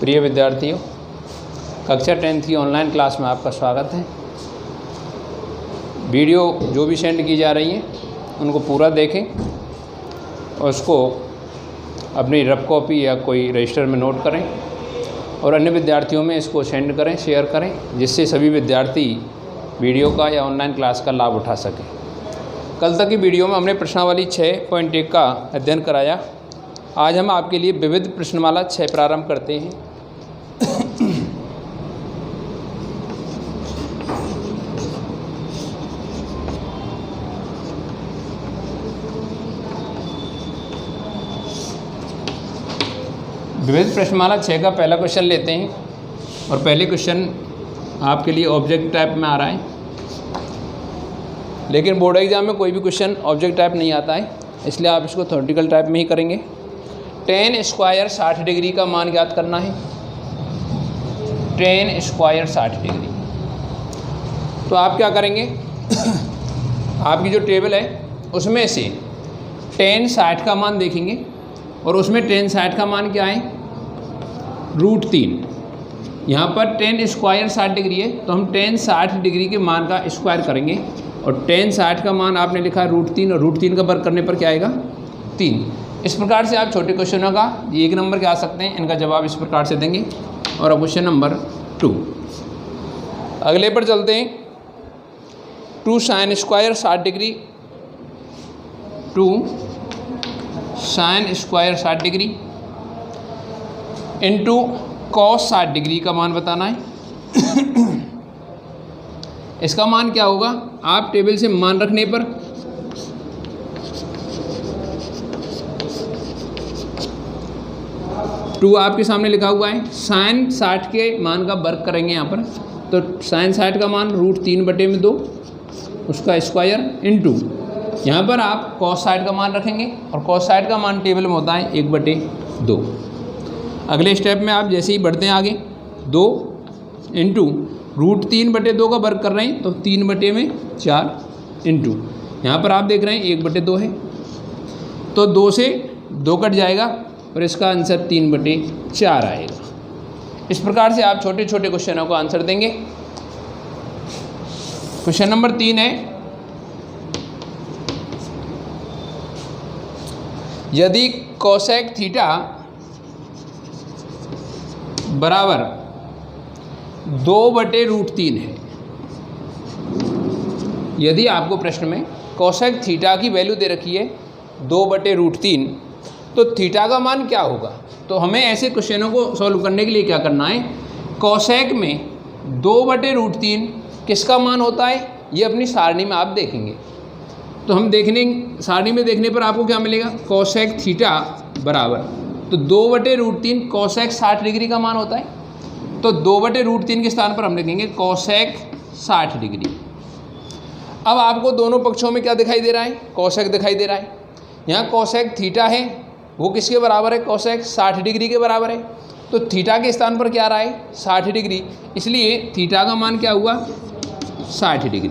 प्रिय विद्यार्थियों, कक्षा 10th की ऑनलाइन क्लास में आपका स्वागत है। वीडियो जो भी सेंड की जा रही हैं उनको पूरा देखें और उसको अपनी रफ कॉपी या कोई रजिस्टर में नोट करें और अन्य विद्यार्थियों में इसको सेंड करें, शेयर करें, जिससे सभी विद्यार्थी वीडियो का या ऑनलाइन क्लास का लाभ उठा सकें। कल तक की वीडियो में हमने प्रश्नावली 6.1 का अध्ययन कराया। आज हम आपके लिए विविध प्रश्नमाला 6 प्रारंभ करते हैं। विविध प्रश्नमाला 6 का पहला क्वेश्चन लेते हैं और पहले क्वेश्चन आपके लिए ऑब्जेक्ट टाइप में आ रहा है, लेकिन बोर्ड एग्जाम में कोई भी क्वेश्चन ऑब्जेक्ट टाइप नहीं आता है, इसलिए आप इसको थ्योरेटिकल टाइप में ही करेंगे। tan स्क्वायर 60 डिग्री का मान ज्ञात करना है। tan स्क्वायर 60 डिग्री, तो आप क्या करेंगे आपकी जो टेबल है उसमें से tan 60 का मान देखेंगे और उसमें tan 60 का मान क्या है, √3। यहाँ पर tan स्क्वायर 60 डिग्री है तो हम tan 60 डिग्री के मान का स्क्वायर करेंगे और tan 60 का मान आपने लिखा है √3 और √3 का वर्ग करने पर क्या आएगा, 3। इस प्रकार से आप छोटे क्वेश्चनों का ये 1 नंबर के आ सकते हैं, इनका जवाब इस प्रकार से देंगे। और अब क्वेश्चन नंबर 2, अगले पर चलते हैं। 2 sin square 60 degree, 2 sin square 60 degree into cos 60 degree का मान बताना है। इसका मान क्या होगा, आप टेबल से मान रखने पर टू आपके सामने लिखा हुआ है, sin 60 के मान का वर्ग करेंगे यहाँ पर, तो sin 60 का मान √3/2 उसका स्क्वायर इंटू यहाँ पर आप cos 60 का मान रखेंगे और cos 60 का मान टेबल में होता है 1/2। अगले स्टेप में आप जैसे ही बढ़ते हैं आगे, 2 इंटू √3/2 का वर्ग कर रहे हैं तो 3/4 इंटू यहाँ पर आप देख रहे हैं 1/2 है, तो 2 से 2 कट जाएगा और इसका आंसर 3/4 आएगा। इस प्रकार से आप छोटे छोटे क्वेश्चनों को आंसर देंगे। क्वेश्चन नंबर 3 है, यदि कोसेक थीटा बराबर 2/√3 है, यदि आपको प्रश्न में कोसेक थीटा की वैल्यू दे रखी है 2/√3, तो थीटा का मान क्या होगा। तो हमें ऐसे क्वेश्चनों को सॉल्व करने के लिए क्या करना है, कोसेक में 2/√3 किसका मान होता है ये अपनी सारणी में आप देखेंगे। तो हम देखने सारणी में देखने पर आपको क्या मिलेगा, कोसेक थीटा बराबर, तो 2/√3 कोसेक 60 डिग्री का मान होता है, तो 2/√3 के स्थान पर हम लिखेंगे कोसेक 60 डिग्री। अब आपको दोनों पक्षों में क्या दिखाई दे रहा है, कोसेक दिखाई दे रहा है। यहाँ कोसेक थीटा है वो किसके बराबर है, कोसेक 60 डिग्री के बराबर है, तो थीटा के स्थान पर क्या आ रहा है, 60 डिग्री, इसलिए थीटा का मान क्या हुआ, 60 डिग्री।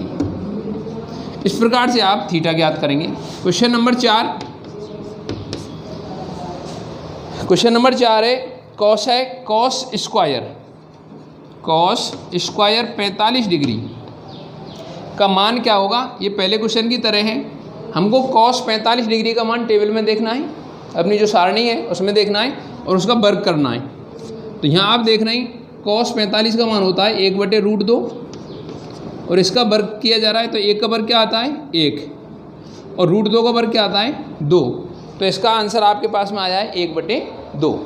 इस प्रकार से आप थीटा ज्ञात करेंगे। क्वेश्चन नंबर 4, क्वेश्चन नंबर 4 है, कोसेक कॉस स्क्वायर 45 डिग्री का मान क्या होगा। ये पहले क्वेश्चन की तरह है, हमको cos 45 डिग्री का मान टेबल में देखना है, अपनी जो सारणी है उसमें देखना है और उसका वर्ग करना है। तो यहाँ आप देख रहे हैं cos 45 का मान होता है 1/√2 और इसका वर्ग किया जा रहा है, तो 1 का वर्ग क्या आता है, 1, और √2 का वर्ग क्या आता है, 2, तो इसका आंसर आपके पास में आया है 1/2।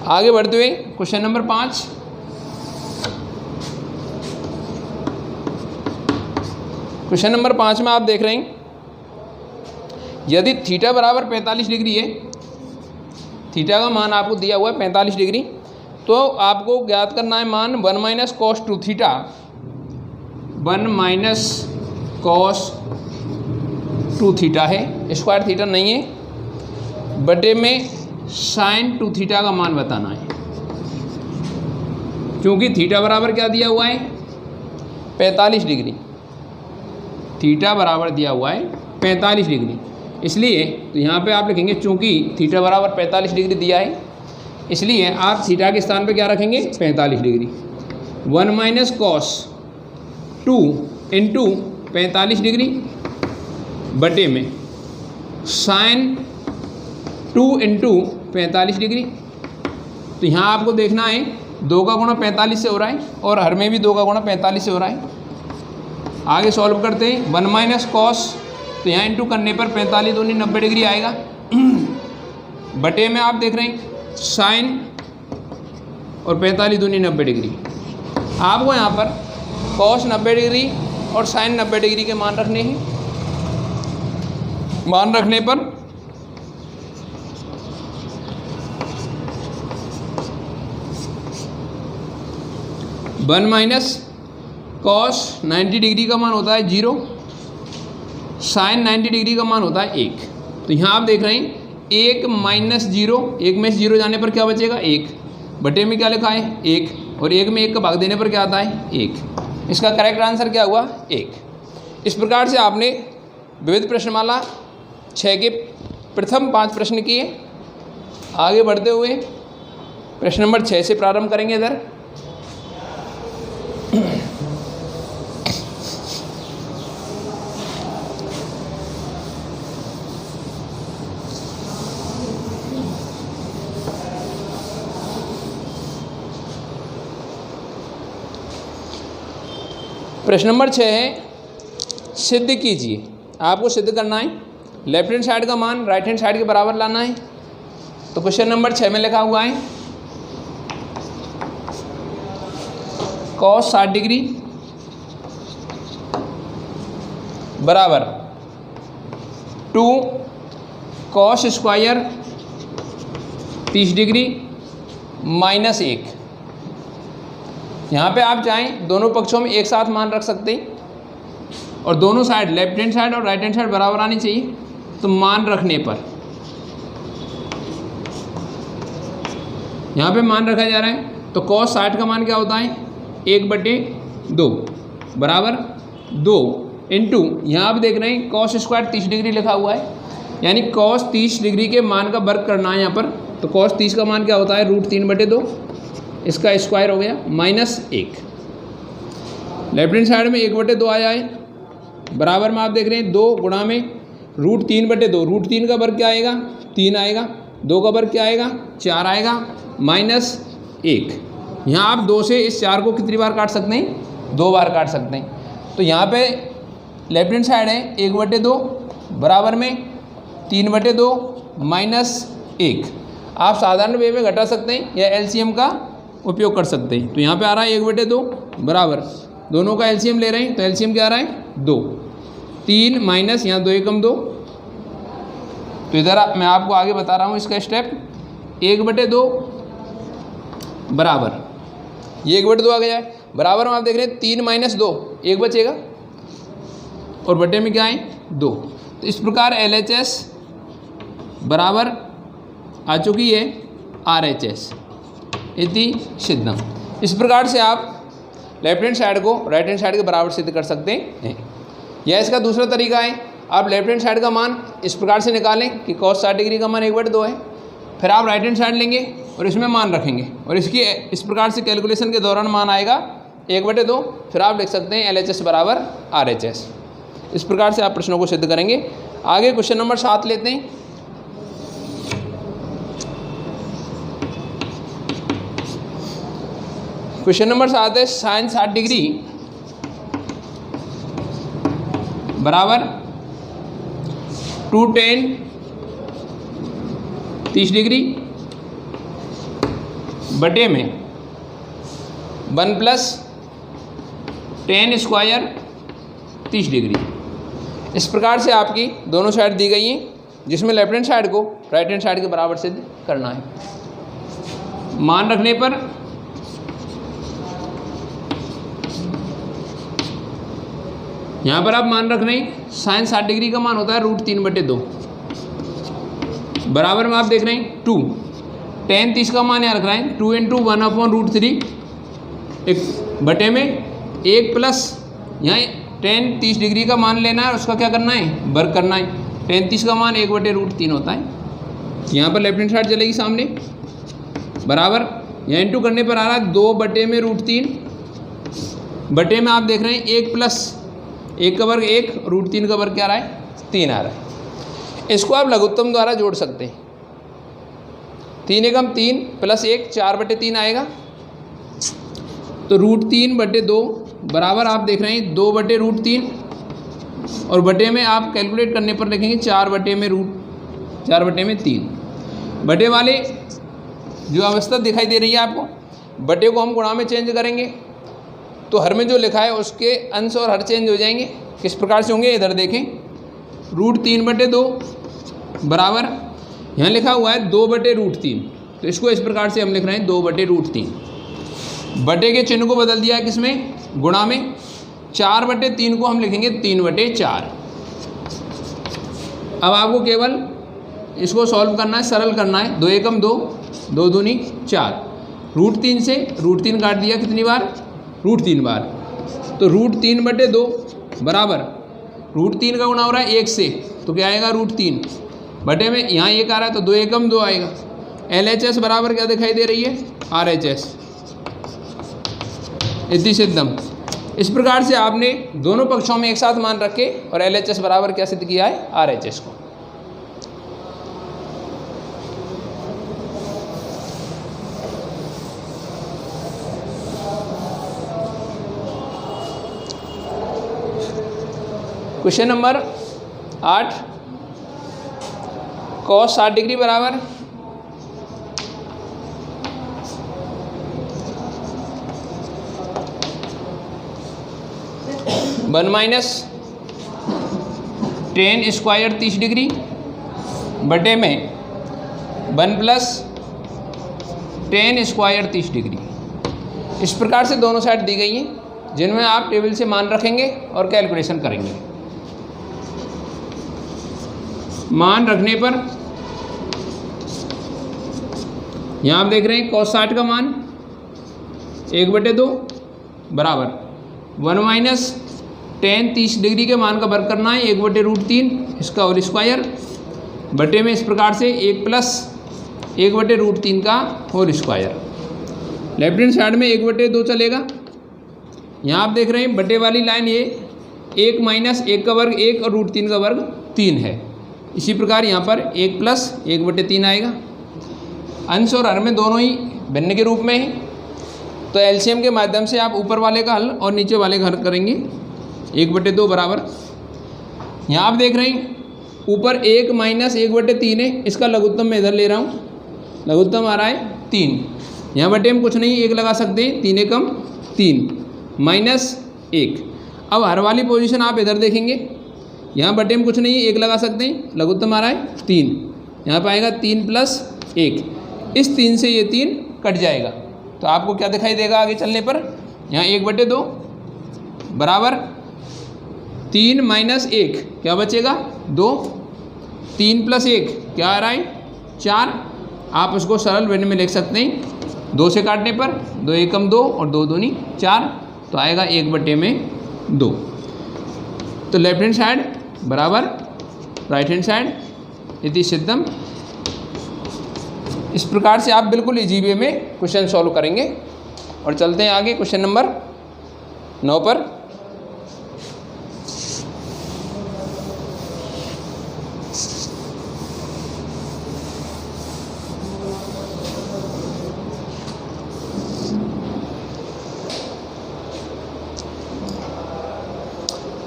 आगे बढ़ते हुए क्वेश्चन नंबर 5, क्वेश्चन नंबर 5 में आप देख रहे हैं, यदि थीटा बराबर 45 डिग्री है, थीटा का मान आपको दिया हुआ है 45 डिग्री, तो आपको ज्ञात करना है मान 1 - cos 2 थीटा, 1 - cos 2 थीटा है, स्क्वायर थीटा नहीं है, बटे में sin 2 थीटा का मान बताना है, क्योंकि थीटा बराबर क्या दिया हुआ है, 45 डिग्री, थीटा बराबर दिया हुआ है 45 डिग्री, इसलिए तो यहाँ पे आप लिखेंगे चूँकि थीटा बराबर 45 डिग्री दिया है, इसलिए आप थीटा के स्थान पे क्या रखेंगे 45 degree. 1 minus cos 2 into 45 degree बटे में साइन 2 इंटू 45 डिग्री। तो यहाँ आपको देखना है 2 का गुणा 45 से हो रहा है और हर में भी 2 का गुणा 45 से हो रहा है। आगे सॉल्व करते हैं। 1 माइनस कॉस, तो यहाँ इंटू करने पर 45 दूनी 90 डिग्री आएगा बटे में आप देख रहे हैं साइन और 45 दूनी 90 डिग्री। आपको यहाँ पर कॉस 90 डिग्री और साइन 90 डिग्री के मान रखने हैं। मान रखने पर वन माइनस कॉस 90 डिग्री का मान होता है 0, साइन 90 डिग्री का मान होता है 1। तो यहाँ आप देख रहे हैं 1 माइनस 0, 1 में 0 जाने पर क्या बचेगा 1, बटे में क्या लिखा है 1, और 1 में 1 का भाग देने पर क्या आता है 1। इसका करेक्ट आंसर क्या हुआ 1। इस प्रकार से आपने विविध प्रश्नमाला 6 के प्रथम 5 प्रश्न किए। आगे बढ़ते हुए प्रश्न नंबर 6 से प्रारंभ करेंगे। इधर प्रश्न नंबर 6 है, सिद्ध कीजिए। आपको सिद्ध करना है लेफ्ट हैंड साइड का मान राइट हैंड साइड के बराबर लाना है। तो क्वेश्चन नंबर 6 में लिखा हुआ है कॉस 60 डिग्री बराबर 2 कॉस स्क्वायर 30 डिग्री माइनस 1। यहाँ पे आप चाहें दोनों पक्षों में एक साथ मान रख सकते हैं और दोनों साइड लेफ्ट हैंड साइड और राइट हैंड साइड बराबर आनी चाहिए। तो मान रखने पर यहाँ पे मान रखा जा रहा है। तो cos 60 का मान क्या होता है 1/2 बराबर 2 इंटू यहाँ आप देख रहे हैं cos स्क्वायर 30 डिग्री लिखा हुआ है, यानी cos 30 डिग्री के मान का वर्ग करना है यहाँ पर। तो cos 30 का मान क्या होता है √3/2, इसका स्क्वायर हो गया माइनस 1। लेफ्ट हैंड साइड में 1/2 आया है, बराबर में आप देख रहे हैं 2 गुणा में √3/2। √3 का वर्ग क्या आएगा 3 आएगा, 2 का वर्ग क्या आएगा 4 आएगा, माइनस 1। यहाँ आप 2 से इस 4 को कितनी बार काट सकते हैं 2 बार काट सकते हैं। तो यहाँ पे लेफ्ट हैंड साइड है 1/2 बराबर में 3/2 माइनस 1। आप साधारण वे में घटा सकते हैं या एलसीएम का उपयोग कर सकते हैं। तो यहाँ पे आ रहा है 1/2 बराबर, दोनों का एलसीएम ले रहे हैं तो एलसीएम क्या आ रहा है 2, 3 माइनस यहाँ 2 एकम 2। तो इधर मैं आपको आगे बता रहा हूँ इसका स्टेप। 1/2 बराबर ये 1/2 आ गया है, बराबर में आप देख रहे हैं 3 माइनस 2 1 बचेगा और बटे में क्या है 2। तो इस प्रकार LHS बराबर आ चुकी है RHS इति सिद्धम। इस प्रकार से आप लेफ्ट हैंड साइड को राइट हैंड साइड के बराबर सिद्ध कर सकते हैं। यह इसका दूसरा तरीका है। आप लेफ्ट हैंड साइड का मान इस प्रकार से निकालें कि cos 60 डिग्री का मान 1/2 है, फिर आप राइट हैंड साइड लेंगे और इसमें मान रखेंगे और इसकी इस प्रकार से कैलकुलेशन के दौरान मान आएगा 1/2, फिर आप लिख सकते हैं LHS बराबर RHS। इस प्रकार से आप प्रश्नों को सिद्ध करेंगे। आगे क्वेश्चन नंबर 7 लेते हैं। क्वेश्चन नंबर 7 है साइन 60 डिग्री बराबर 2 tan 30 डिग्री बटे में 1 प्लस tan स्क्वायर 30 डिग्री। इस प्रकार से आपकी दोनों साइड दी गई हैं, जिसमें लेफ्ट हैंड साइड को राइट हैंड साइड के बराबर सिद्ध करना है। मान रखने पर यहाँ पर आप मान रख रहे हैं साइन 60 डिग्री का मान होता है √3/2 बराबर में आप देख रहे हैं 2 tan 30 का मान यहाँ रख रहे हैं 2 × 1/√3 एक बटे में 1 प्लस यहाँ tan 30 डिग्री का मान लेना है, उसका क्या करना है वर्ग करना है। 35 का मान 1/√3 होता है। यहाँ पर लेफ्ट हैंड साइड चलेगी सामने, बराबर यहाँ इंटू करने पर आ रहा है 2/√3 बटे में आप देख रहे हैं 1 प्लस 1 का वर्ग 1, √3 का वर्ग क्या आ रहा है 3 आ रहा है। इसको आप लघुत्तम द्वारा जोड़ सकते हैं। 3 एकम 3 प्लस 1 4/3 आएगा, तो √3/2 बराबर आप देख रहे हैं 2/√3 और बटे में आप कैलकुलेट करने पर लिखेंगे 4/3 बटे वाले जो अवस्था दिखाई दे रही है आपको, बटे को हम गुणा में चेंज करेंगे तो हर में जो लिखा है उसके अंश और हर चेंज हो जाएंगे। किस प्रकार से होंगे इधर देखें, √3/2 बराबर यहाँ लिखा हुआ है 2/√3, तो इसको इस प्रकार से हम लिख रहे हैं 2/√3। बटे के चिन्ह को बदल दिया है किसमें, गुणा में। 4/3 को हम लिखेंगे 3/4। अब आपको केवल इसको सॉल्व करना है, सरल करना है। 2 एकम 2, 2 दूनी 4, √3 से √3 काट दिया कितनी बार, √3 बार, तो √3/2 बराबर √3 का गुणा हो रहा है 1 से, तो क्या आएगा √3 बटे में यहाँ 1 आ रहा है तो 2 एकम 2 आएगा। LHS बराबर क्या दिखाई दे रही है, RHS इति सिद्धम। इस प्रकार से आपने दोनों पक्षों में एक साथ मान रखे और LHS बराबर क्या सिद्ध किया है, RHS को। क्वेश्चन नंबर 8, cos 60 डिग्री बराबर 1 माइनस tan स्क्वायर 30 डिग्री बटे में 1 प्लस tan स्क्वायर 30 डिग्री। इस प्रकार से दोनों साइड दी गई हैं, जिनमें आप टेबल से मान रखेंगे और कैलकुलेशन करेंगे। मान रखने पर यहाँ आप देख रहे हैं cos 60 का मान 1/2 बराबर 1 माइनस tan 30 डिग्री के मान का वर्ग करना है 1/√3 इसका होल स्क्वायर बटे में इस प्रकार से 1 प्लस 1/√3 का whole square. Left hand side में 1/2 चलेगा। यहाँ आप देख रहे हैं बटे वाली लाइन ये 1 माइनस 1 का वर्ग 1 और √3 का वर्ग 3 है। इसी प्रकार यहाँ पर 1 प्लस 1/3 आएगा। अंश और हर में दोनों ही भिन्न के रूप में है, तो एलसीएम के माध्यम से आप ऊपर वाले का हल और नीचे वाले का हल करेंगे। 1/2 बराबर यहाँ आप देख रहे हैं ऊपर 1 माइनस 1/3 है, इसका लघुत्तम मैं इधर ले रहा हूँ, लघुत्तम आ रहा है 3। यहाँ बटे हम कुछ नहीं 1 लगा सकते हैं, 3 एकम 3 माइनस 1। अब हर वाली पोजीशन आप इधर देखेंगे, यहाँ बटे में कुछ नहीं 1 लगा सकते हैं, लघुत्तम आ रहा है 3। यहाँ पर आएगा 3 प्लस 1, इस 3 से ये 3 कट जाएगा, तो आपको क्या दिखाई देगा आगे चलने पर, यहाँ 1/2 बराबर 3 माइनस 1 क्या बचेगा 2, 3 प्लस 1 क्या आ रहा है 4। आप उसको सरल वे में लिख सकते हैं, 2 से काटने पर 2 एकम 2 और 2 दूनी 4, तो आएगा 1/2। तो लेफ्ट हैंड साइड बराबर राइट हैंड साइड इति सिद्धम। इस प्रकार से आप बिल्कुल इजी वे में क्वेश्चन सॉल्व करेंगे। और चलते हैं आगे क्वेश्चन नंबर 9 पर।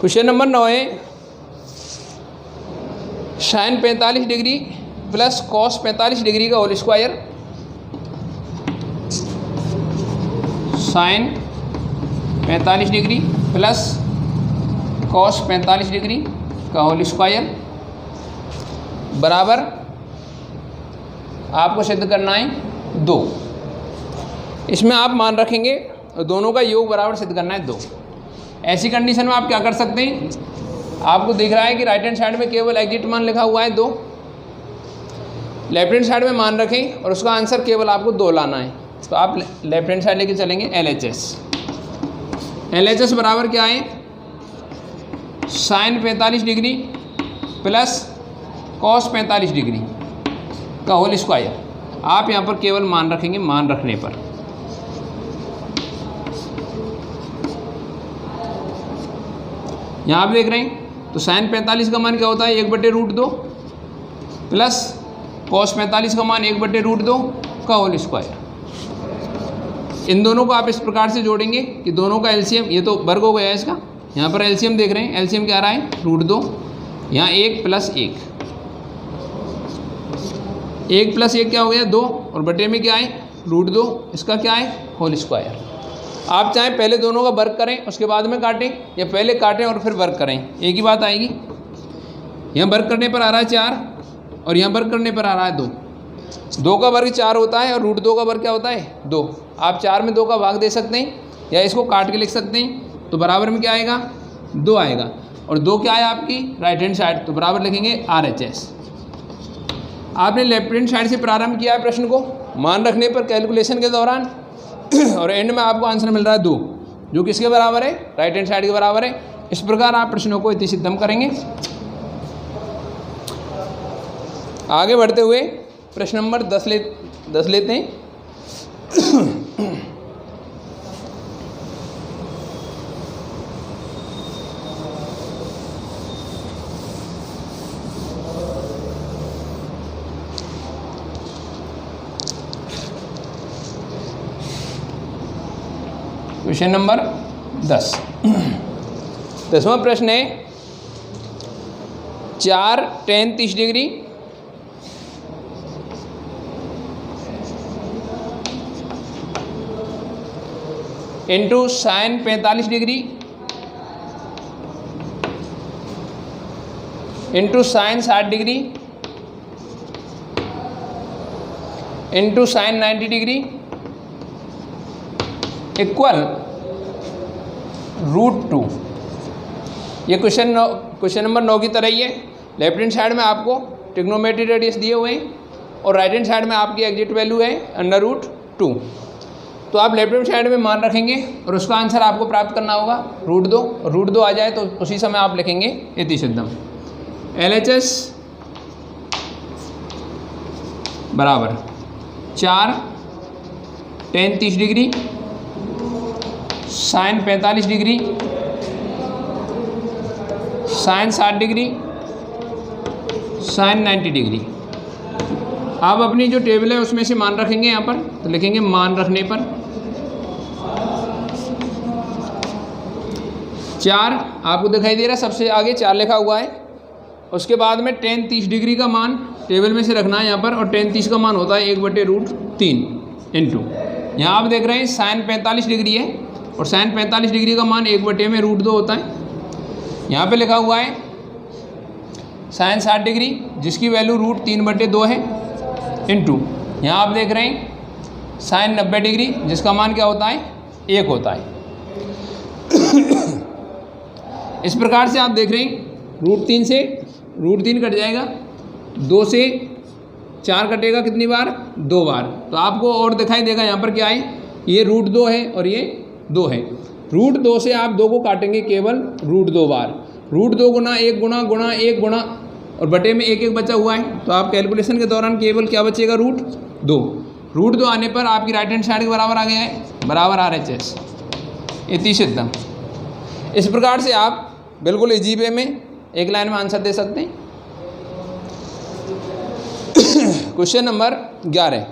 क्वेश्चन नंबर 9 है sine 45 degree plus cos 45 degree का whole square, sine 45 degree plus cos 45 degree का होल स्क्वायर बराबर आपको सिद्ध करना है 2। इसमें आप मान रखेंगे और दोनों का योग बराबर सिद्ध करना है 2। ऐसी कंडीशन में आप क्या कर सकते हैं, आपको दिख रहा है कि राइट हैंड साइड में केवल एग्जिट मान लिखा हुआ है 2, लेफ्ट हैंड साइड में मान रखें और उसका आंसर केवल आपको 2 लाना है। तो आप लेफ्ट हैंड साइड लेके चलेंगे LHS। LHS बराबर क्या है sine 45 degree plus cos 45 degree का होल स्क्वायर। आप यहाँ पर केवल मान रखेंगे, मान रखने पर। यहाँ आप देख रहे हैं तो साइन 45 का मान क्या होता है, 1/√2 प्लस कॉस 45 का मान 1/√2 का होल स्क्वायर। इन दोनों को आप इस प्रकार से जोड़ेंगे कि दोनों का एलसीएम, ये तो वर्ग हो गया है इसका, यहाँ पर एलसीएम देख रहे हैं, एलसीएम क्या आ रहा है √2, यहाँ 1 + 1, 1 + 1 क्या हो गया 2, और बटे में क्या है √2, इसका क्या है होल स्क्वायर। आप चाहें पहले दोनों का वर्ग करें उसके बाद में काटें, या पहले काटें और फिर वर्ग करें, एक ही बात आएगी। यहाँ वर्ग करने पर आ रहा है 4 और यहाँ वर्ग करने पर आ रहा है 2। 2 का वर्ग 4 होता है और √2 का वर्ग क्या होता है 2। आप 4 में 2 का भाग दे सकते हैं या इसको काट के लिख सकते हैं, तो बराबर में क्या आएगा 2 आएगा, और 2 क्या है आपकी राइट हैंड साइड, तो बराबर लिखेंगे RHS। आपने लेफ्ट हैंड साइड से प्रारंभ किया है प्रश्न को मान रखने पर कैलकुलेशन के दौरान, और एंड में आपको आंसर मिल रहा है 2, जो किसके बराबर है राइट हैंड साइड के बराबर है। इस प्रकार आप प्रश्नों को इतिसिद्धम करेंगे। आगे बढ़ते हुए प्रश्न नंबर 10 लेते हैं। क्वेश्चन नंबर 10, 10वां प्रश्न है 4 tan 30 degree into sine 45 degree into sine 60 degree into sine 90 degree equal √2। ये क्वेश्चन नंबर 9 की तरह ही है। लेफ्ट हैंड साइड में आपको ट्रिग्नोमेट्री रेडियस दिए हुए हैं और राइट हैंड साइड में आपकी एग्जैक्ट वैल्यू है √2। तो आप लेफ्ट हैंड साइड में मान रखेंगे और उसका आंसर आपको प्राप्त करना होगा √2, और √2 आ जाए तो उसी समय आप लिखेंगे इतिसिद्धम। LHS बराबर 4 tan 30 degree sine 45 degree sine 60 degree sine 90 degree. आप अपनी जो टेबल है उसमें से मान रखेंगे यहाँ पर, तो लिखेंगे मान रखने पर 4 आपको दिखाई दे रहा है, सबसे आगे 4 लिखा हुआ है। उसके बाद में tan 30 डिग्री का मान टेबल में से रखना है यहाँ पर, और tan 30 का मान होता है 1/√3 इंटू, यहाँ आप देख रहे हैं साइन 45 डिग्री है और साइन 45 डिग्री का मान 1/√2 होता है। यहाँ पे लिखा हुआ है साइन 60 डिग्री जिसकी वैल्यू √3/2 है इंटू, यहाँ आप देख रहे हैं साइन 90 डिग्री जिसका मान क्या होता है 1 होता है। इस प्रकार से आप देख रहे हैं √3 से √3 कट जाएगा, 2 से 4 कटेगा कितनी बार 2 बार, तो आपको और दिखाई देगा यहाँ पर क्या है ये √2 है और ये 2 है। √2 से आप 2 को काटेंगे केवल √2 बार, √2 गुना 1 गुना गुना 1 गुना और बटे में 1 1 बचा हुआ है, तो आप कैलकुलेशन के दौरान केवल क्या बचेगा √2। √2 आने पर आपकी राइट हैंड साइड के बराबर आ गया है, बराबर RHS इतिसिद्धम। इस प्रकार से आप बिल्कुल इजी वे में एक लाइन में आंसर दे सकते हैं। क्वेश्चन नंबर 11,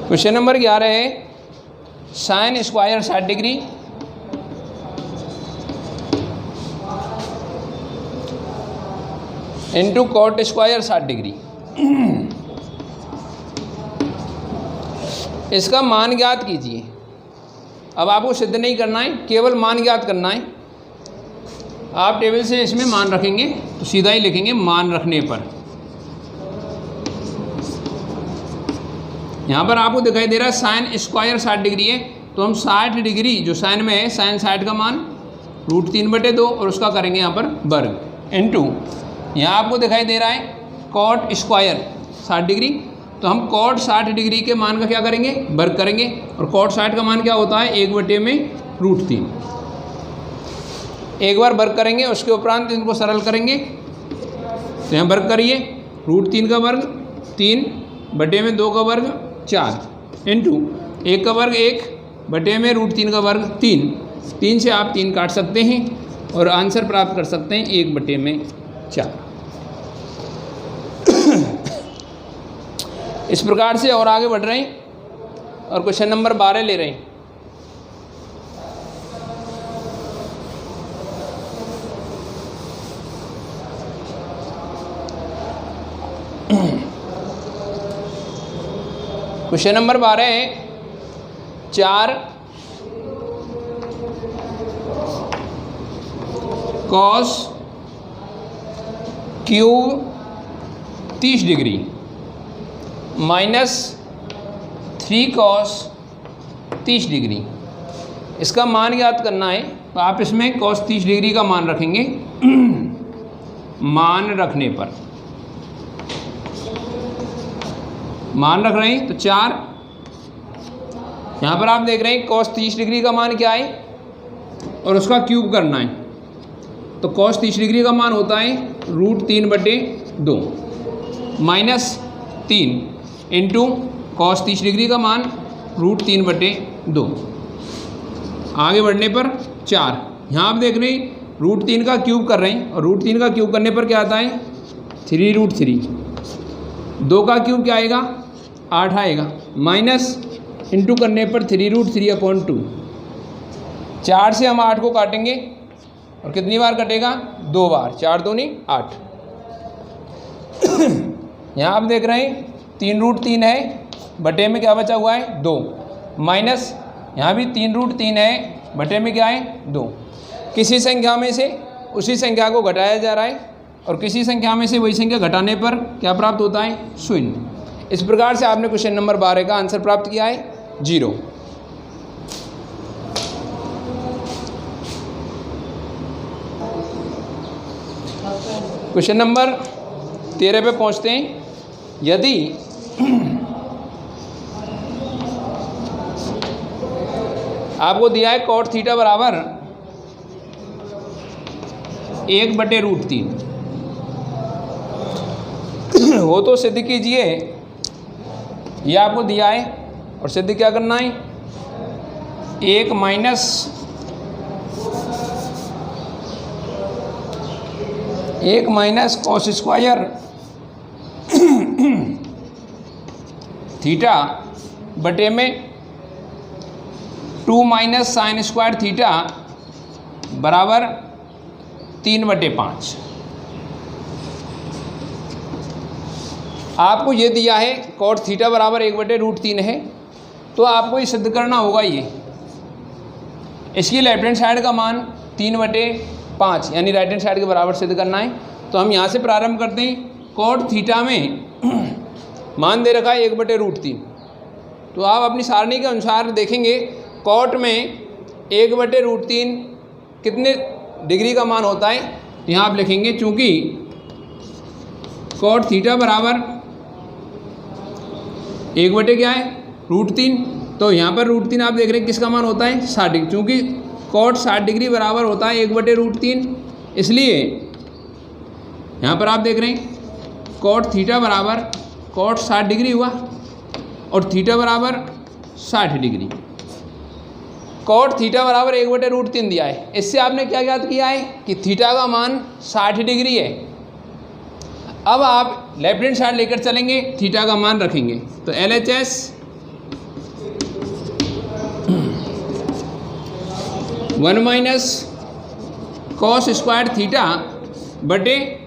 क्वेश्चन नंबर 11 है sine square 60 degree into cot square 60 degree. इसका मान ज्ञात कीजिए। अब आपको सिद्ध नहीं करना है, केवल मान ज्ञात करना है। आप टेबल से इसमें मान रखेंगे तो सीधा ही लिखेंगे मान रखने पर। यहाँ पर आपको दिखाई दे रहा है साइन स्क्वायर 60 डिग्री है, तो हम 60 डिग्री जो साइन में है साइन 60 का मान √3/2 और उसका करेंगे यहाँ पर वर्ग इनटू, यहाँ आपको दिखाई दे रहा है कॉट स्क्वायर 60 डिग्री, तो हम कॉट 60 डिग्री के मान का क्या करेंगे, वर्ग करेंगे। और कॉट 60 का मान क्या होता है, 1/√3। एक बार वर्ग करेंगे, उसके उपरांत इनको सरल करेंगे। तो यहाँ वर्ग करिए, √3 का वर्ग 3/2 का वर्ग 4 इंटू 1 का वर्ग 1/√3 का वर्ग 3। 3 से आप 3 काट सकते हैं और आंसर प्राप्त कर सकते हैं 1/4। इस प्रकार से और आगे बढ़ रहे हैं और क्वेश्चन नंबर 12 ले रहे हैं। क्वेश्चन नंबर 12 है 4 cos cube 30 degree -3 cos 30 degree, इसका मान ज्ञात करना है। तो आप इसमें cos 30 डिग्री का मान रखेंगे। मान रखने पर मान रख रहे हैं तो 4, यहाँ पर आप देख रहे हैं cos 30 डिग्री का मान क्या है और उसका क्यूब करना है। तो cos 30 डिग्री का मान होता है √3/2 -3 इंटू cos 30 डिग्री का मान √3/2। आगे बढ़ने पर 4, यहाँ आप देख रहे हैं √3 का क्यूब कर रहे हैं और √3 का क्यूब करने पर क्या आता है 3√3। 2 का क्यूब क्या आएगा 8 आएगा, माइनस इंटू करने पर 3√3/2। 4 से हम 8 को काटेंगे और कितनी बार कटेगा 2 बार, 4 दूनी 8। यहाँ आप देख रहे हैं 3√3 है, बटे में क्या बचा हुआ है 2, माइनस यहाँ भी 3√3 है, बटे में क्या है 2। किसी संख्या में से उसी संख्या को घटाया जा रहा है और किसी संख्या में से वही संख्या घटाने पर क्या प्राप्त होता है 0। इस प्रकार से आपने क्वेश्चन नंबर 12 का आंसर प्राप्त किया है 0। क्वेश्चन नंबर 13 पे पहुंचते हैं। यदि आपको दिया है cot थीटा बराबर 1/√3 हो तो सिद्ध कीजिए। यह आपको दिया है और सिद्ध क्या करना है 1 माइनस cos स्क्वायर थीटा बटे में 2 माइनस साइन स्क्वायर थीटा बराबर 3/5। आपको ये दिया है cot थीटा बराबर 1/√3 है, तो आपको ये सिद्ध करना होगा। ये इसकी लेफ्ट हैंड साइड का मान 3/5 यानी राइट हैंड साइड के बराबर सिद्ध करना है। तो हम यहाँ से प्रारंभ करते हैं। cot थीटा में मान दे रखा है 1/√3, तो आप अपनी सारणी के अनुसार देखेंगे cot में 1/√3 कितने डिग्री का मान होता है। यहाँ आप लिखेंगे चूँकि cot थीटा बराबर 1/ क्या है √3, तो यहाँ पर √3 आप देख रहे हैं किसका मान होता है 60 डिग्री। चूँकि cot 60 डिग्री बराबर होता है 1/√3, इसलिए यहाँ पर आप देख रहे हैं cot थीटा बराबर cot 60 डिग्री हुआ और थीटा बराबर 60 डिग्री। cot थीटा बराबर 1/√3 दिया है। इससे आपने क्या ज्ञात किया है कि थीटा का मान 60 डिग्री है। अब आप लेफ्ट हैंड साइड लेकर चलेंगे, थीटा का मान रखेंगे। तो LHS 1 minus cos square theta बटे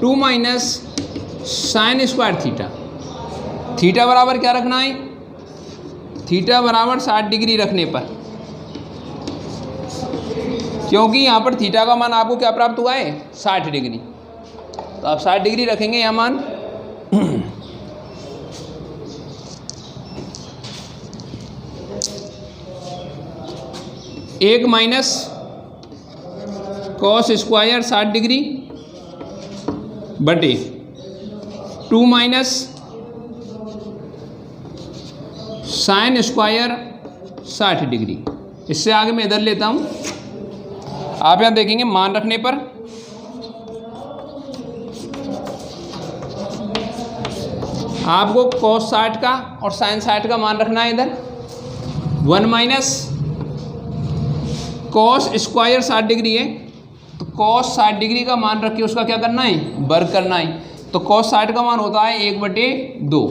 2 minus sine square theta. Theta बराबर क्या रखना है, थीटा बराबर 60 डिग्री रखने पर, क्योंकि यहाँ पर थीटा का मान आपको क्या प्राप्त हुआ है 60 डिग्री, तो आप 60 डिग्री रखेंगे यहाँ मान। 1 माइनस कॉस स्क्वायर 60 डिग्री बटे 2 माइनस साइन स्क्वायर 60 डिग्री। इससे आगे मैं इधर लेता हूँ। आप यहाँ देखेंगे मान रखने पर आपको कॉस 60 का और साइन 60 का मान रखना है इधर। 1 माइनस कॉस स्क्वायर 60 डिग्री है, तो कॉस 60 डिग्री का मान रख के उसका क्या करना है, वर्ग करना है। तो कॉस 60 का मान होता है 1/2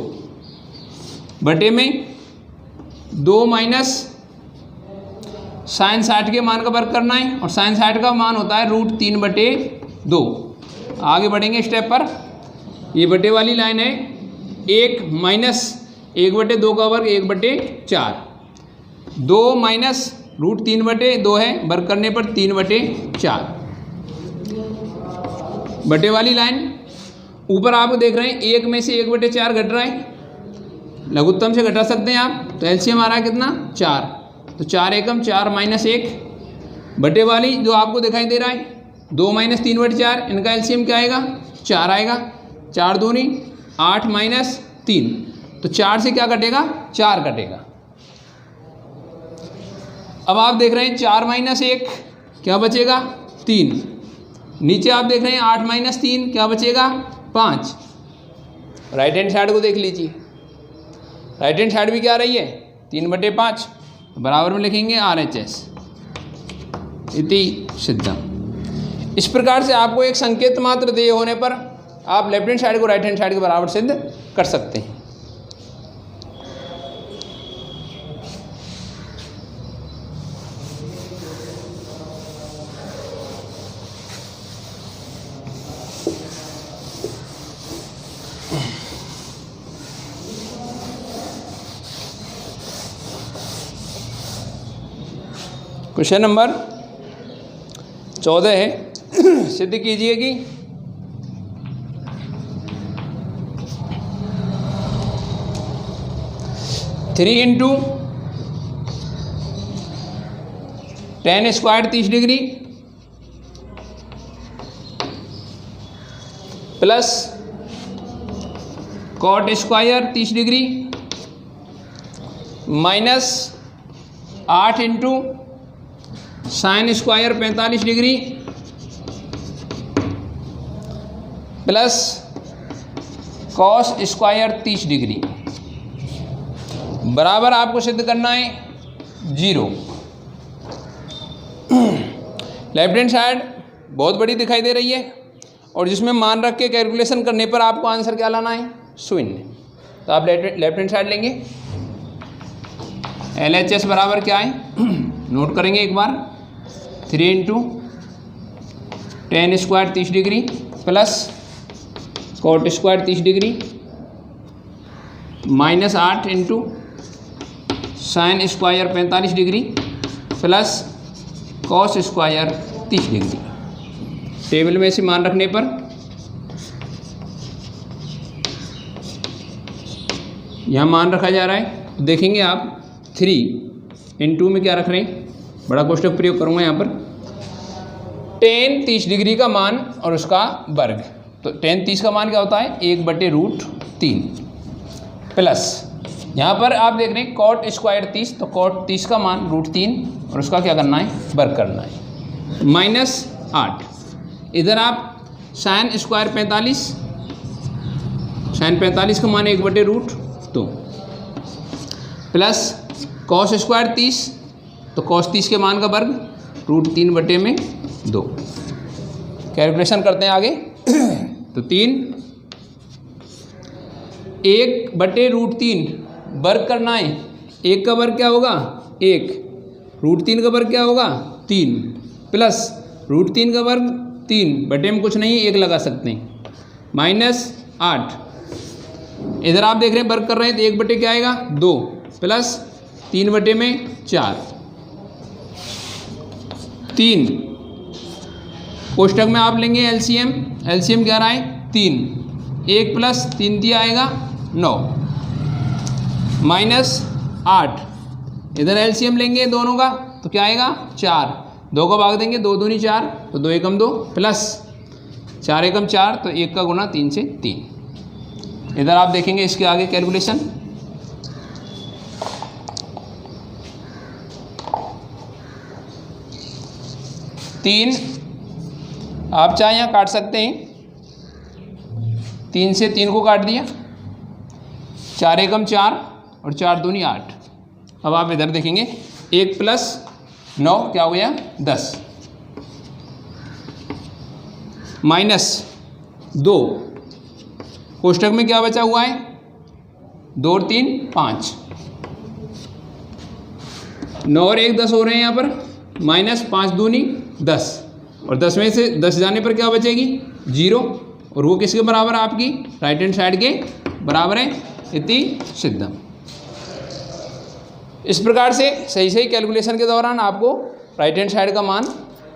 बटे में 2 माइनस साइन 60 के मान का वर्ग करना है, और साइन 60 का मान होता है √3/2। आगे बढ़ेंगे स्टेप पर। ये बटे वाली लाइन है 1 माइनस 1/2 का वर्ग 1/4। 2 माइनस √3/2 है, वर्ग करने पर 3/4। बटे वाली लाइन ऊपर आप देख रहे हैं 1 में से 1/4 घट रहा है, लघुत्तम से घटा सकते हैं आप। तो एलसीएम आ रहा है कितना, 4। तो 4 एकम 4 माइनस 1 बटे वाली जो आपको दिखाई दे रहा है 2 माइनस 3/4, इनका एलसीएम क्या आएगा, 4 आएगा। 4 दूनी 8 माइनस 3, तो 4 से क्या कटेगा, 4 कटेगा। अब आप देख रहे हैं 4 माइनस 1 क्या बचेगा, 3। नीचे आप देख रहे हैं 8 माइनस 3 क्या बचेगा, 5। राइट हैंड साइड को देख लीजिए, राइट हैंड साइड भी क्या रही है, 3/5। बराबर में लिखेंगे RHS इति सिद्धम। इस प्रकार से आपको एक संकेत मात्र दिए होने पर आप लेफ्ट हैंड साइड को राइट हैंड साइड के बराबर सिद्ध कर सकते हैं। क्वेश्चन नंबर 14 है, सिद्ध कीजिए कि three into tan square 30 degree plus cot square 30 degree minus 8 into sine square 45 degree plus cos square 30 degree बराबर आपको सिद्ध करना है 0। लेफ्ट हैंड साइड बहुत बड़ी दिखाई दे रही है और जिसमें मान रख के कैलकुलेशन करने पर आपको आंसर क्या लाना है, 0। तो आप लेफ्ट हैंड साइड लेंगे। LHS बराबर क्या है नोट करेंगे एक बार, 3 into tan square 30 degree plus cot square 30 degree minus 8 into sine square 45 degree plus cos square 30 degree. Table में से मान रखने पर यहाँ मान रखा जा रहा है, तो देखेंगे आप 3 इंटू में क्या रख रहे हैं, बड़ा कोष्टक प्रयोग करूँगा यहाँ पर, टेन 30 डिग्री का मान और उसका वर्ग। तो टेन 30 का मान क्या होता है, 1/√3 प्लस यहाँ पर आप देख रहे हैं कॉट स्क्वायर 30, तो कॉट 30 का मान √3 और उसका क्या करना है, वर्ग करना है, माइनस 8। इधर आप साइन स्क्वायर 45, साइन 45 का मान 1/√2 प्लस कॉस स्क्वायर 30, तो कॉस 30 के मान का वर्ग √3/2। कैलकुलेशन करते हैं आगे। तो 3 1/√3 वर्ग करना है, 1 का वर्ग क्या होगा 1, √3 का वर्ग क्या होगा 3 प्लस √3 का वर्ग 3 बटे में कुछ नहीं 1 लगा सकते हैं, माइनस 8। इधर आप देख रहे हैं वर्ग कर रहे हैं तो 1 बटे क्या आएगा 2 प्लस 3 बटे में 4, 3 कोष्टक में आप लेंगे LCM, LCM क्या रहा है 3, 1 प्लस 3 दिया आएगा 9 माइनस 8। इधर LCM लेंगे दोनों का तो क्या आएगा 4, 2 को भाग देंगे, 2 दूनी 4 तो 2 एकम 2 प्लस 4 एकम 4 तो 1 का गुना 3 से 3। इधर आप देखेंगे इसके आगे कैलकुलेशन, तीन आप चाहे यहाँ काट सकते हैं, 3 से 3 को काट दिया, 4 एकम 4 और 4 दूनी 8। अब आप इधर देखेंगे 1 प्लस 9 क्या हो गया 10 माइनस 2, कोष्टक में क्या बचा हुआ है 2 और 3 5, 9 और 1 10 हो रहे हैं यहाँ पर, माइनस 5 दूनी 10 और 10 में से 10 जाने पर क्या बचेगी 0, और वो किसके बराबर है आपकी राइट हैंड साइड के बराबर है, इति सिद्धम। इस प्रकार से सही कैलकुलेशन के दौरान आपको राइट हैंड साइड का मान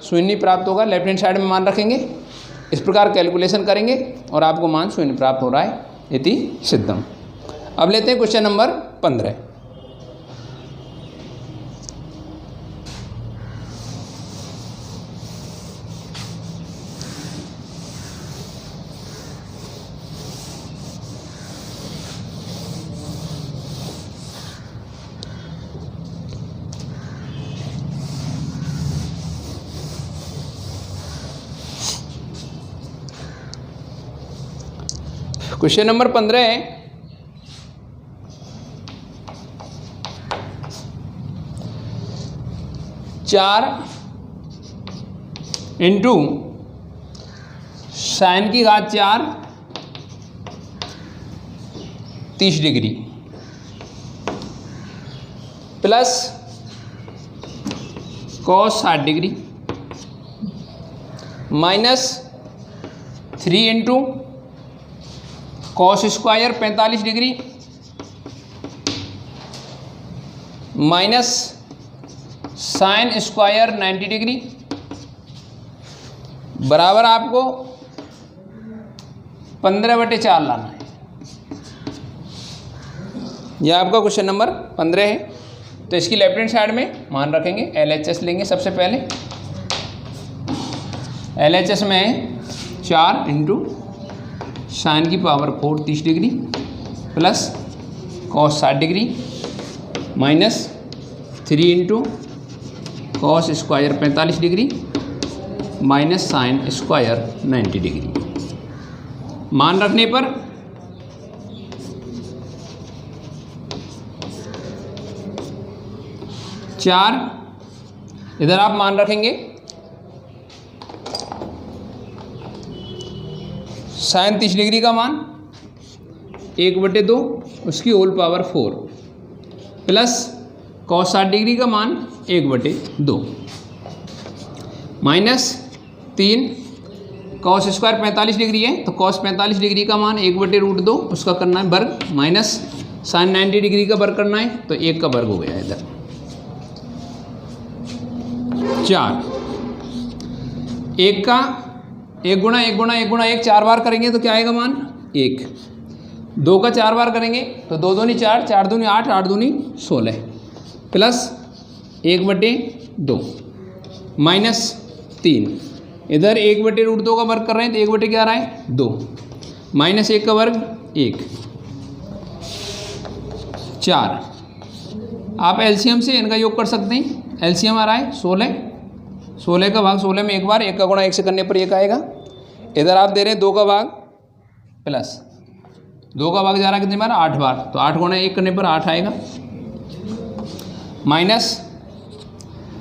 शून्य प्राप्त होगा, लेफ्ट हैंड साइड में मान रखेंगे, इस प्रकार कैलकुलेशन करेंगे और आपको मान शून्य प्राप्त हो रहा है, इति सिद्धम। अब लेते हैं क्वेश्चन नंबर 15। क्वेश्चन नंबर 15 है, 4 इंटू साइन की घात 4 30 degree plus cos 60 degree minus 3 into cos square 45 degree minus sine square 90 degree बराबर आपको 15/4 लाना है। यह आपका क्वेश्चन नंबर 15 है। तो इसकी लेफ्ट हैंड साइड में मान रखेंगे, LHS लेंगे सबसे पहले। LHS में 4 इंटू साइन की power 4 30 degree plus cos 60 degree minus 3 into cos square 45 degree minus sine square 90 degree. मान रखने पर चार, इधर आप मान रखेंगे साइन 30 डिग्री का मान 1/2 उसकी whole power 4 plus cos 60 degree का मान 1/2 माइनस 3 कॉस स्क्वायर 45 डिग्री है तो कॉस 45 डिग्री का मान 1/√2 उसका करना है वर्ग माइनस साइन 90 डिग्री का वर्ग करना है तो 1 का वर्ग हो गया इधर। 4 1 का 1 गुणा 1 गुणा 1 गुणा 1 4 बार करेंगे तो क्या आएगा मान 1। 2 का 4 बार करेंगे तो 2 दूनी 4 4 दूनी 8 8 दूनी 16 प्लस 1/2 माइनस 3 इधर 1/√2 का वर्ग कर रहे हैं तो 1 क्या आ रहा है 2 माइनस 1 का वर्ग 1 4। आप एलसीएम से इनका योग कर सकते हैं। एलसीएम आ रहा है 16 का भाग 16 में एक बार 1 का गुणा 1 से करने पर 1 आएगा। इधर आप दे रहे हैं 2 का भाग प्लस 2 का भाग जा रहा है कितनी बार 8 बार तो 8 गुणा 1 करने पर 8 आएगा माइनस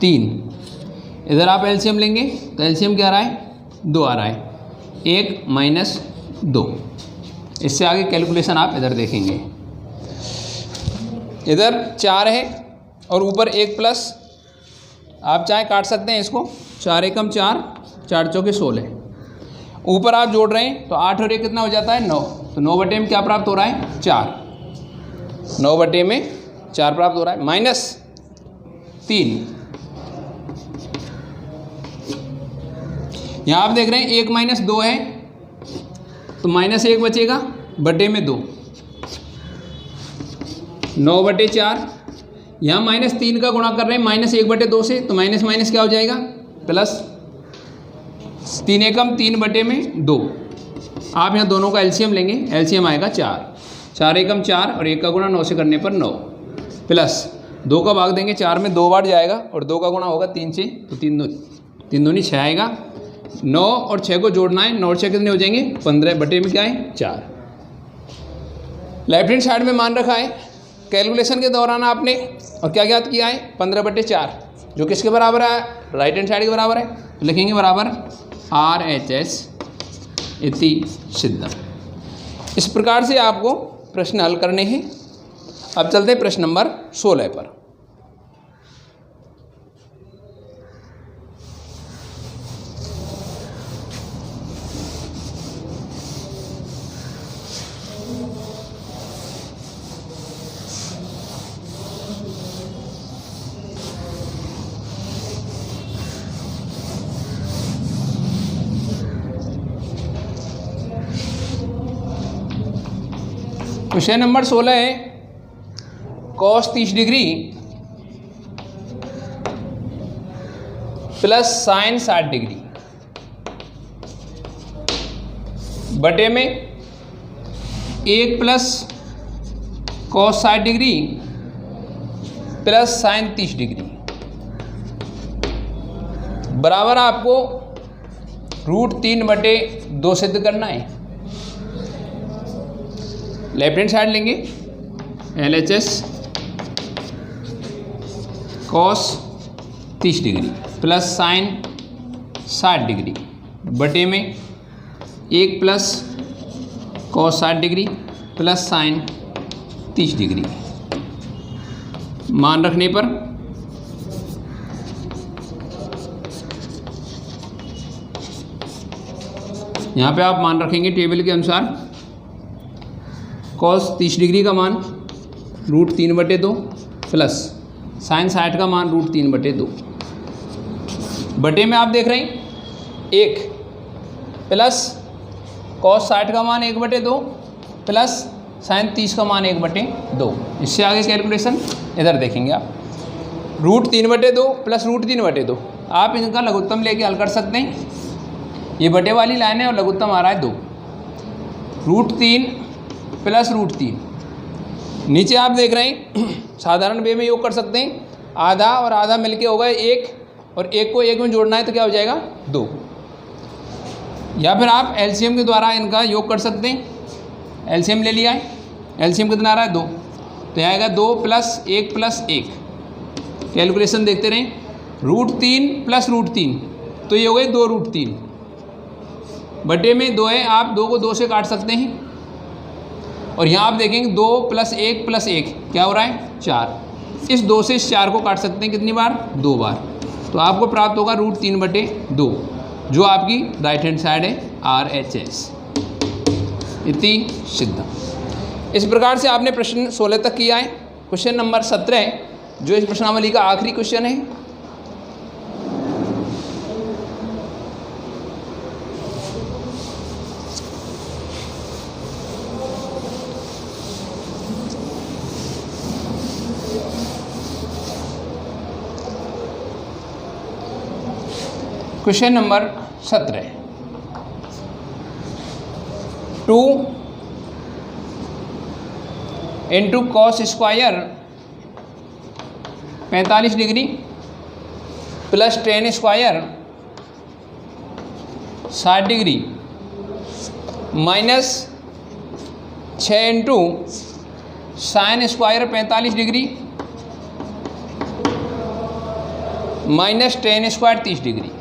3। इधर आप एलसीएम लेंगे तो एलसीएम क्या आ रहा है 2 आ रहा है 1 माइनस 2। इससे आगे कैलकुलेशन आप इधर देखेंगे। इधर 4 है और ऊपर 1 प्लस आप चाहे काट सकते हैं इसको 4 एकम 4 4 चौके 16 ऊपर आप जोड़ रहे हैं तो 8 और 1 कितना हो जाता है 9 तो 9/में क्या प्राप्त हो रहा है 4 9/4 प्राप्त हो रहा है माइनस 3। यहाँ आप देख रहे हैं 1 माइनस 2 है तो माइनस 1 बचेगा बटे में 2 9/4। यहाँ माइनस 3 का गुणा कर रहे हैं माइनस 1/2 से तो माइनस माइनस क्या हो जाएगा प्लस 3 एकम 3/2। आप यहाँ दोनों का एलसीएम लेंगे, एलसीएम आएगा 4, 4 एकम 4 और 1 का गुणा 9 से करने पर 9, प्लस 2 का भाग देंगे 4 में 2 बार जाएगा और 2 का गुणा होगा 3 से, तो 3 दूनी 6 आएगा। 9 और 6 को जोड़ना है, 9 और 6 कितने हो जाएंगे 15 बटे में क्या है 4। लेफ्ट हैंड साइड में मान रखा है, कैलकुलेशन के दौरान आपने और क्या ज्ञात किया है 15/4, जो किसके बराबर है राइट हैंड साइड के बराबर है, तो लिखेंगे बराबर RHS इति सिद्धम। इस प्रकार से आपको प्रश्न हल करने हैं। अब चलते हैं प्रश्न नंबर 16 पर। क्वेश्चन नंबर 16 है cos 30 degree plus sign 60 degree बटे में 1 plus cos 60 degree plus sign 30 degree बराबर आपको √3/2 सिद्ध करना है। लेफ्ट हैंड साइड लेंगे LHS cos 30 degree plus sign 60 degree बटे में 1 plus cos 60 degree plus sign 30 degree मान रखने पर यहाँ पे आप मान रखेंगे टेबल के अनुसार cos 30 डिग्री का मान √3/2 प्लस साइन 60 का मान √3/2 बटे में आप देख रहे हैं 1 प्लस cos 60 का मान 1/2 प्लस साइन 30 का मान 1/2। इससे आगे कैलकुलेशन इधर देखेंगे आप √3/2 प्लस √3/2 आप इनका लघुत्तम लेके हल कर सकते हैं। ये बटे वाली लाइन है और लघुत्तम आ रहा है 2, √3 प्लस √3। नीचे आप देख रहे हैं साधारण वे में योग कर सकते हैं, आधा और आधा मिलके होगा 1 और 1 को 1 में जोड़ना है तो क्या हो जाएगा 2, या फिर आप एलसीएम के द्वारा इनका योग कर सकते हैं। एलसीएम ले लिया है, एलसीएम कितना आ रहा है 2, तो यह आएगा 2 प्लस 1 प्लस 1। कैलकुलेशन देखते रहें, √3 प्लस √3 तो ये हो गए 2√3 बटे में 2 है, आप 2 को 2 से काट सकते हैं और यहाँ आप देखेंगे 2 प्लस 1 प्लस 1 क्या हो रहा है 4। इस 2 से इस 4 को काट सकते हैं कितनी बार 2 बार, तो आपको प्राप्त होगा √3/2 जो आपकी राइट हैंड साइड है RHS इति सिद्धम। इस प्रकार से आपने प्रश्न 16 तक किया है। क्वेश्चन नंबर 17 जो इस प्रश्नावली का आखिरी क्वेश्चन है, question number 17 2 into cos square 45 degree plus ten square 60 degree minus 6 into sine square 45 degree minus ten square 30 degree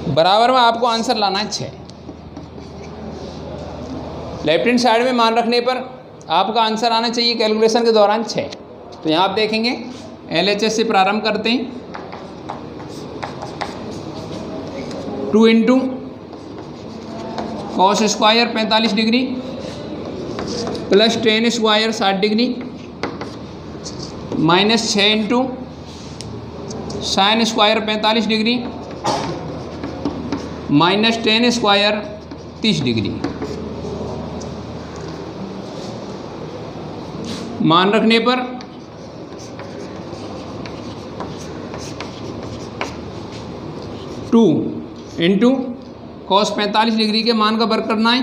बराबर में आपको आंसर लाना है 6। लेफ्ट हैंड साइड में मान रखने पर आपका आंसर आना चाहिए कैलकुलेशन के दौरान 6। तो यहाँ आप देखेंगे LHS से प्रारंभ करते हैं, 2 into cos square 45 degree plus ten square 60 degree minus 6 into sine square 45 degree minus ten square 30 degree मान रखने पर 2 इंटू कॉस 45 डिग्री के मान का वर्ग करना है।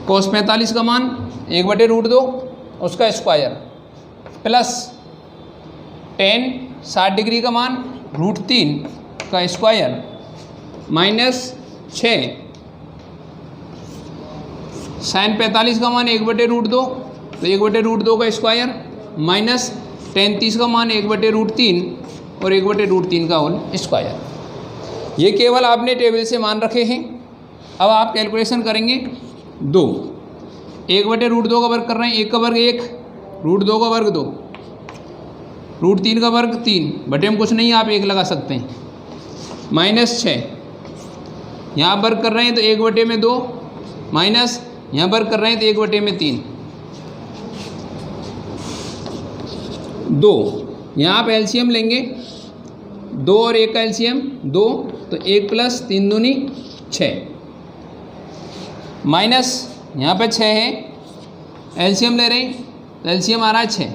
कॉस 45 का मान 1/√2 उसका स्क्वायर प्लस टेन 60 डिग्री का मान √3 का स्क्वायर माइनस 6 साइन 45 का मान 1/√2 तो 1/√2 का स्क्वायर माइनस टेन 30 का मान 1/√3 और 1/√3 का होल स्क्वायर। ये केवल आपने टेबल से मान रखे हैं। अब आप कैलकुलेशन करेंगे 2 1/√2 का वर्ग कर रहे हैं, 1 का वर्ग 1, √2 का वर्ग 2, √3 का वर्ग 3, बटे में कुछ नहीं आप 1 लगा सकते हैं, माइनस 6 यहाँ वर्ग कर रहे हैं तो 1/2 माइनस यहाँ वर्ग कर रहे हैं तो 1/3 2। यहाँ आप एलसीएम लेंगे 2 और 1 का एलसीएम 2 तो 1 + 3 दूनी 6 माइनस यहाँ पे 6 है, एलसीएम ले रहे हैं तो एलसीएम आ रहा है 6,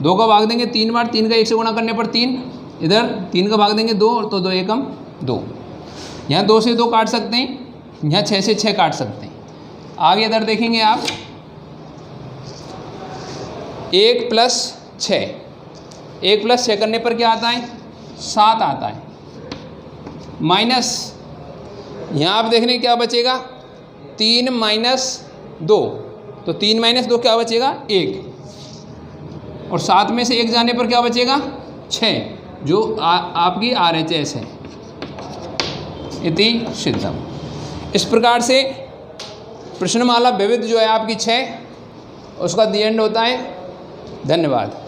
2 का भाग देंगे 3 बार, 3 का 1 से गुणा करने पर 3, इधर 3 का भाग देंगे 2 तो 2 एकम 2, यहाँ 2 से 2 काट सकते हैं, यहाँ 6 से 6 काट सकते हैं। आगे इधर देखेंगे आप 1 + 6, 1 + 6 करने पर क्या आता है 7 आता है, माइनस यहाँ आप देखने क्या बचेगा 3 - 2 तो 3 - 2 क्या बचेगा 1 और 7 में से 1 जाने पर क्या बचेगा 6 जो आपकी RHS है। इति सिद्धम। इस प्रकार से प्रश्नमाला विविध जो है आपकी 6 उसका दी एंड होता है। धन्यवाद।